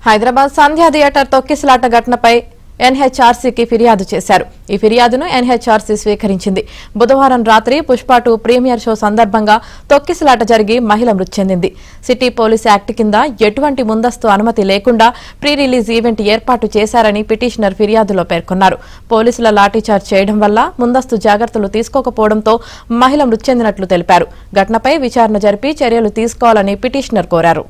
హైదరాబాద్ సంధ్యా theatre తొక్కిసలాట ఘటనపై ఎన్హెచ్ఆర్సీకి ఫిర్యాదు చేశారు. ఈ ఫిర్యాదును ఎన్హెచ్ఆర్సీ స్వీకరించింది. బుధవారం రాత్రి పుష్ప 2 ప్రీమియర్ షో సందర్భంగా తొక్కిసలాట జరిగి మహిళ మృతి చెందింది. సిటీ పోలీస్ యాక్ట్ కింద ఎటువంటి ముందస్తు అనుమతి లేకుండా ప్రీ రిలీజ్ ఈవెంట్ ఏర్పాటు చేశారని పిటిషనర్ ఫిర్యాదులో పేర్కొన్నారు. పోలీసుల లాఠీచార్జ్ చేయడం వల్ల ముందస్తు జాగ్రత్తలు తీసుకోకపోవడంతో మహిళ మృతి చెందినట్లు తెలిపారు. ఘటనపై విచారణ జరిపి చర్యలు తీసుకోవాలని పిటిషనర్ కోరారు.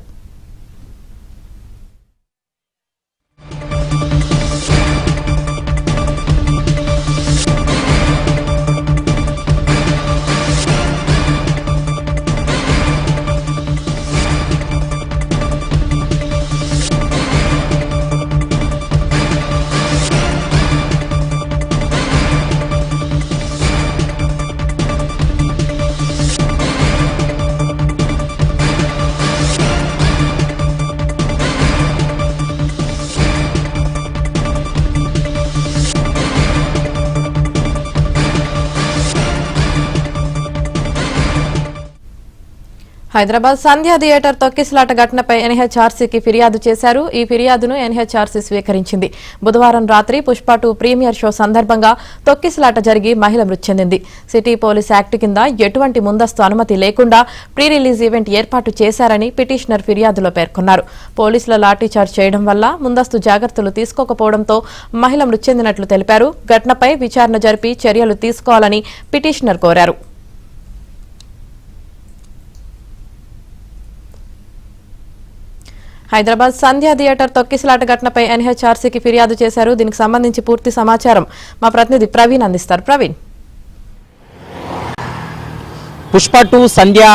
హైదరాబాద్ సంధ్యా థియేటర్ తొక్కిసలాట ఘటనపై ఎన్హెచ్ఆర్సీకి ఫిర్యాదు చేశారు. ఈ ఫిర్యాదును ఎన్హెచ్ఆర్సీ స్వీకరించింది. బుధవారం రాత్రి పుష్ప 2 ప్రీమియర్ షో సందర్భంగా తొక్కిసలాట జరిగి మహిళ మృతి చెందింది. సిటీ పోలీస్ యాక్ట్ కింద ఎటువంటి ముందస్తు అనుమతి లేకుండా ప్రీ రిలీజ్ ఈవెంట్ ఏర్పాటు చేశారని పిటిషనర్ ఫిర్యాదులో పేర్కొన్నారు. పోలీసుల లాఠీచార్జ్ చేయడం వల్ల ముందస్తు జాగ్రత్తలు తీసుకోకపోవడంతో మహిళ మృతి చెందినట్లు తెలిపారు. ఘటనపై విచారణ జరిపి చర్యలు తీసుకోవాలని పిటిషనర్ కోరారు. హైదరాబాద్ సంధ్యా థియేటర్ తొక్కిసలాట ఘటనపై ఎన్హెచ్ఆర్సీకి ఫిర్యాదు చేశారు. దీనికి సంబంధించి పూర్తి సమాచారం మా ప్రతినిధి ప్రవీణ్ అందిస్తారు. ప్రవీణ్, పుష్ప 2 సంధ్యా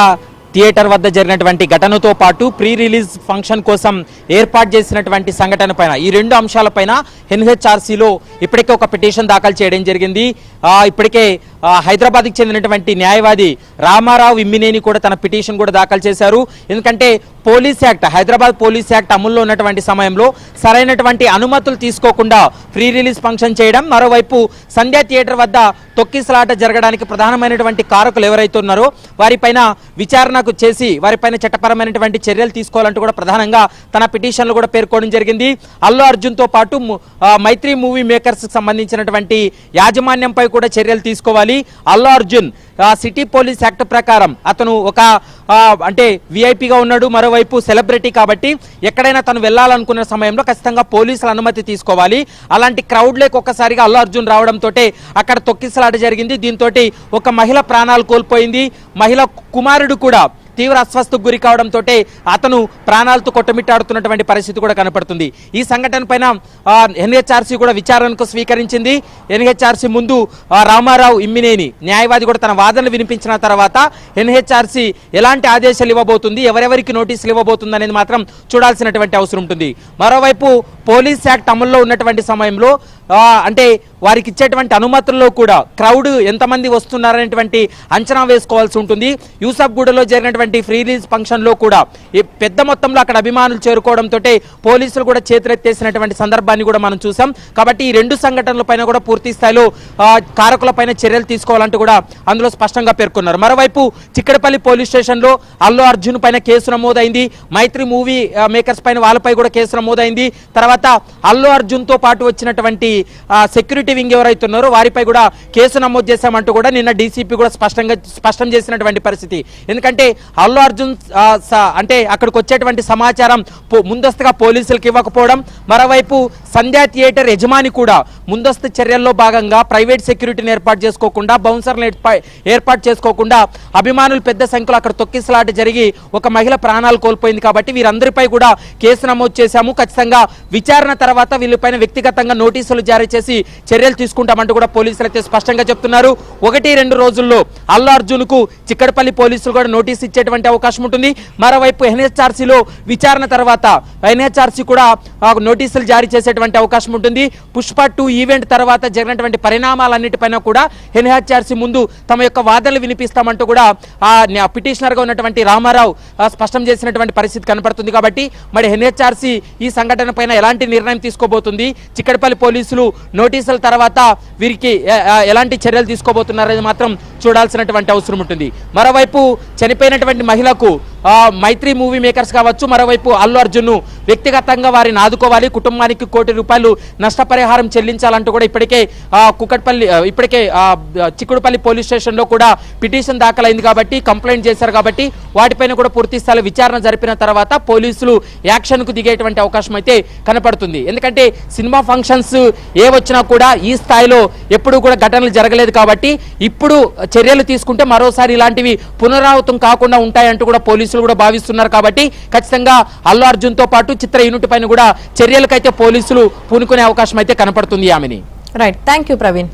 థియేటర్ వద్ద జరిగినటువంటి ఘటనతో పాటు ప్రీ రిలీజ్ ఫంక్షన్ కోసం ఏర్పాటు చేసినటువంటి సంఘటన పైన ఈ రెండు అంశాలపైన ఎన్హెచ్ఆర్సీలో ఇప్పటికే ఒక పిటిషన్ దాఖలు చేయడం జరిగింది. ఇప్పటికే హైదరాబాద్కి చెందినటువంటి న్యాయవాది రామారావు ఇమ్మినేని కూడా తన పిటిషన్ కూడా దాఖలు చేశారు. ఎందుకంటే police act, Hyderabad police act అమల్లో ఉన్నటువంటి సమయంలో సరైనటువంటి అనుమతులు తీసుకోకుండా ప్రీ రిలీజ్ ఫంక్షన్ చేయడం, మరోవైపు సంధ్యా థియేటర్ వద్ద తొక్కిసలాట జరగడానికి ప్రధానమైనటువంటి కారకులు ఎవరైతే ఉన్నారో వారిపైన విచారణకు చేసి వారిపైన చట్టపరమైనటువంటి చర్యలు తీసుకోవాలంటూ కూడా ప్రధానంగా తన పిటిషన్లు కూడా పేర్కోవడం జరిగింది. అల్లు అర్జున్తో పాటు మైత్రి మూవీ మేకర్స్ సంబంధించినటువంటి యాజమాన్యంపై కూడా చర్యలు తీసుకోవాలి. Allu Arjun city police act ప్రకారం అతను ఒక అంటే విఐపిగా ఉన్నాడు, మరోవైపు సెలబ్రిటీ కాబట్టి ఎక్కడైనా తను వెళ్ళాలనుకున్న సమయంలో ఖచ్చితంగా పోలీసుల అనుమతి తీసుకోవాలి. అలాంటి క్రౌడ్ లేక ఒక్కసారిగా అల్లు అర్జున్ రావడంతో అక్కడ తొక్కిసలాట జరిగింది. దీంతో ఒక మహిళ ప్రాణాలు కోల్పోయింది. మహిళ కుమారుడు కూడా తీవ్ర అస్వస్థకు గురి కావడంతో అతను ప్రాణాలతో కొట్టమిట్టాడుతున్నటువంటి పరిస్థితి కూడా కనపడుతుంది. ఈ సంఘటన పైన ఎన్హెచ్ఆర్సీ కూడా విచారణకు స్వీకరించింది. ఎన్హెచ్ఆర్సీ ముందు రామారావు ఇమ్మినేని న్యాయవాది కూడా తన వాదనలు వినిపించిన తర్వాత ఎన్హెచ్ఆర్సీ ఎలాంటి ఆదేశాలు ఇవ్వబోతుంది, ఎవరెవరికి నోటీసులు ఇవ్వబోతుంది అనేది మాత్రం చూడాల్సినటువంటి అవసరం ఉంటుంది. మరోవైపు పోలీస్ యాక్ట్ అమల్లో ఉన్నటువంటి సమయంలో అంటే వారికి ఇచ్చేటువంటి అనుమతుల్లో కూడా క్రౌడ్ ఎంతమంది వస్తున్నారనేటువంటి అంచనా వేసుకోవాల్సి ఉంటుంది. యూసఫ్గూడలో జరిగినటువంటి ఫ్రీ రిలీజ్ ఫంక్షన్లో కూడా పెద్ద మొత్తంలో అక్కడ అభిమానులు చేరుకోవడంతో పోలీసులు కూడా చేతులెత్తేసినటువంటి సందర్భాన్ని కూడా మనం చూసాం. కాబట్టి ఈ రెండు సంఘటనలపైన కూడా పూర్తి స్థాయిలో కారకులపైన చర్యలు తీసుకోవాలంటూ కూడా అందులో స్పష్టంగా పేర్కొన్నారు. మరోవైపు చిక్కడపల్లి పోలీస్ స్టేషన్లో అల్లు అర్జున్ పైన కేసు నమోదైంది. మైత్రి మూవీ మేకర్స్ పైన వాళ్ళపై కూడా కేసు నమోదైంది. తర్వాత అల్లు అర్జున్తో పాటు వచ్చినటువంటి సెక్యూరిటీ వింగ్ ఎవరైతే ఉన్నారో వారిపై కూడా కేసు నమోదు చేశామంటూ కూడా నిన్న డీసీపీ కూడా స్పష్టం చేసినటువంటి పరిస్థితి. ఎందుకంటే అల్లు అర్జున్ అంటే అక్కడికి వచ్చేటువంటి సమాచారం ముందస్తుగా పోలీసులకు ఇవ్వకపోవడం, మరోవైపు సంధ్యా థియేటర్ యజమాని కూడా ముందస్తు చర్యల్లో భాగంగా ప్రైవేట్ సెక్యూరిటీని ఏర్పాటు చేసుకోకుండా, బౌన్సర్లను ఏర్పాటు చేసుకోకుండా అభిమానులు పెద్ద సంఖ్యలో అక్కడ తొక్కిసలాట జరిగి ఒక మహిళ ప్రాణాలు కోల్పోయింది. కాబట్టి వీరందరిపై కూడా కేసు నమోదు చేశాము. ఖచ్చితంగా విచారణ తర్వాత వీళ్ళపైన వ్యక్తిగతంగా నోటీసులు జారీ చేసి చర్యలు తీసుకుంటామంటూ కూడా పోలీసులు అయితే స్పష్టంగా చెప్తున్నారు. 1-2 రోజుల్లో అల్లు అర్జున్ కు చిక్కడపల్లి పోలీసులు కూడా నోటీసు ఇచ్చేటువంటి అవకాశం ఉంటుంది. మరోవైపు ఎన్హెచ్ఆర్సీలో విచారణ తర్వాత ఎన్హెచ్ఆర్సీ కూడా నోటీసులు జారీ చేసేటువంటి అవకాశం ఉంటుంది. పుష్ప 2 ఈవెంట్ తర్వాత జరిగినటువంటి పరిణామాలన్నిటిపైన కూడా ఎన్హెచ్ఆర్సీ ముందు తమ యొక్క వాదనలు వినిపిస్తామంటూ కూడా పిటిషనర్ గా ఉన్నటువంటి రామారావు స్పష్టం చేసినటువంటి పరిస్థితి కనపడుతుంది. కాబట్టి మరి ఎన్హెచ్ఆర్సీ ఈ సంఘటన పైన ఎలాంటి నిర్ణయం తీసుకోబోతుంది, చిక్కడపల్లి పోలీసులు నోటీసుల తర్వాత వీరికి ఎలాంటి చర్యలు తీసుకోబోతున్నారనేది మాత్రం చూడాల్సినటువంటి అవసరం ఉంటుంది. మరోవైపు చనిపోయినటువంటి మహిళకు మైత్రి మూవీ మేకర్స్ కావచ్చు, మరోవైపు అల్లు అర్జున్ వ్యక్తిగతంగా వారిని ఆదుకోవాలి, కుటుంబానికి ₹1 కోటి నష్టపరిహారం చెల్లించాలంటూ కూడా ఇప్పటికే చిక్కుడుపల్లి పోలీస్ స్టేషన్ లో కూడా పిటిషన్ దాఖలైంది కాబట్టి, కంప్లైంట్ చేశారు కాబట్టి వాటిపైన కూడా పూర్తి స్థాయిలో విచారణ జరిపిన తర్వాత పోలీసులు యాక్షన్ కు దిగేటువంటి అవకాశం అయితే కనపడుతుంది. ఎందుకంటే సినిమా ఫంక్షన్స్ ఏ వచ్చినా కూడా ఈ స్థాయిలో ఎప్పుడు కూడా ఘటనలు జరగలేదు కాబట్టి ఇప్పుడు చర్యలు తీసుకుంటే మరోసారి ఇలాంటివి పునరావృతం కాకుండా ఉంటాయంటూ కూడా పోలీసులు కూడా భావిస్తున్నారు. కాబట్టి ఖచ్చితంగా అల్లు అర్జున్ తో పాటు చిత్ర యూనిట్ పైన కూడా చర్యలకైతే పోలీసులు పూనుకునే అవకాశం అయితే కనపడుతుంది. ఆమెని రైట్, థ్యాంక్ యూ ప్రవీణ్.